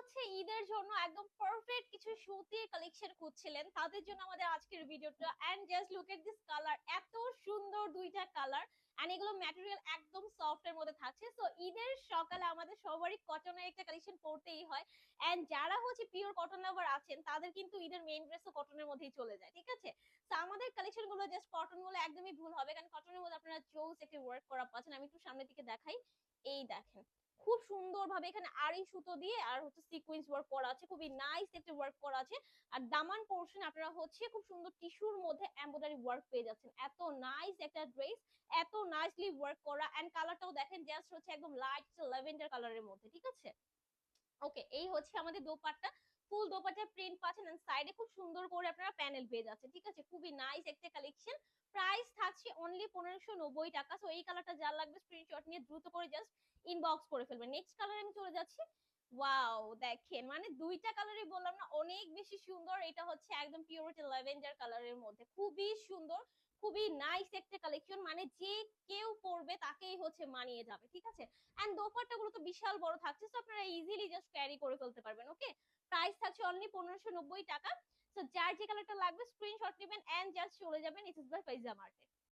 হচ্ছে ঈদের জন্য একদম পারফেক্ট কিছু সুতির কালেকশন খুঁজছিলেন, তাদের জন্য আমাদের আজকের ভিডিওটা। And just look at this colour, এত সুন্দর দুইটা কালার। এন্ড এগুলো ম্যাটেরিয়াল একদম সফট এর মধ্যে থাকছে। সো ঈদের সকালে আমাদের সবারই কটনের একটা কালেকশন পরতেই হয়। এন্ড যারা হচ্ছে পিওর কটন লাভার আছেন তাদের কিন্তু ঈদের মেইন ড্রেসও কটনের মধ্যেই চলে যায়, ঠিক আছে। তো আমাদের কালেকশন গুলো জাস্ট কটন গুলো একদমই ভুল হবে, কারণ কটনের মধ্যে আপনারা চোজ একটি ওয়ার্ক করা পাচ্ছেন। আমি একটু সামনের দিকে দেখাই, এই দেখেন খুব সুন্দর ভাবে এখানে আড়ি সুতো দিয়ে আর হচ্ছে সিকোয়েন্স ওয়ার্ক করা আছে, খুবই নাইস একটা ওয়ার্ক করা আছে। আর দামান পোর্শন আপনারা হচ্ছে খুব সুন্দর টিস্যুর মধ্যে এমব্রয়ডারি ওয়ার্ক পেয়ে যাচ্ছেন। এত নাইস একটা ড্রেস, এত নাইসলি ওয়ার্ক করা। এন্ড কালারটাও দেখেন জাস্ট হচ্ছে একদম লাইট ল্যাভেন্ডার কালারের মধ্যে, ঠিক আছে। ওকে, এই হচ্ছে আমাদের দোপাট্টা। ফুল দোপাট্টার প্রিন্ট পাচ্ছেন, এন্ড সাইডে খুব সুন্দর করে আপনারা প্যানেল পেয়ে যাচ্ছেন, ঠিক আছে। খুবই নাইস একটা কালেকশন। প্রাইস থাকছে অনলি 1590 টাকা। সো এই কালারটা যার লাগবে স্ক্রিনশট নিয়ে দ্রুত করে জাস্ট ইনবক্স করে ফেলবেন। নেক্সট কালার আমি চলে যাচ্ছি। ওয়াও, দেখেন মানে দুইটা কালারই বললাম না অনেক বেশি সুন্দর। এটা হচ্ছে একদম পিওরিটি ল্যাভেন্ডার কালারের মধ্যে, খুবই সুন্দর, খুবই নাইস একটা কালেকশন। মানে যে কেউ পরবে তাকেই হচ্ছে মানিয়ে যাবে, ঠিক আছে। এন্ড দোপাট্টা গুলো তো বিশাল বড় থাকছে, তো আপনারা ইজিলি জাস্ট ক্যারি করে ফেলতে পারবেন। ওকে, প্রাইস থাকছে অনলি 1590 টাকা। তো যার যে কালারটা লাগবে স্ক্রিনশট নেবেন এন্ড জাস্ট চলে যাবেন ইস বাই পাইজা মার্টে।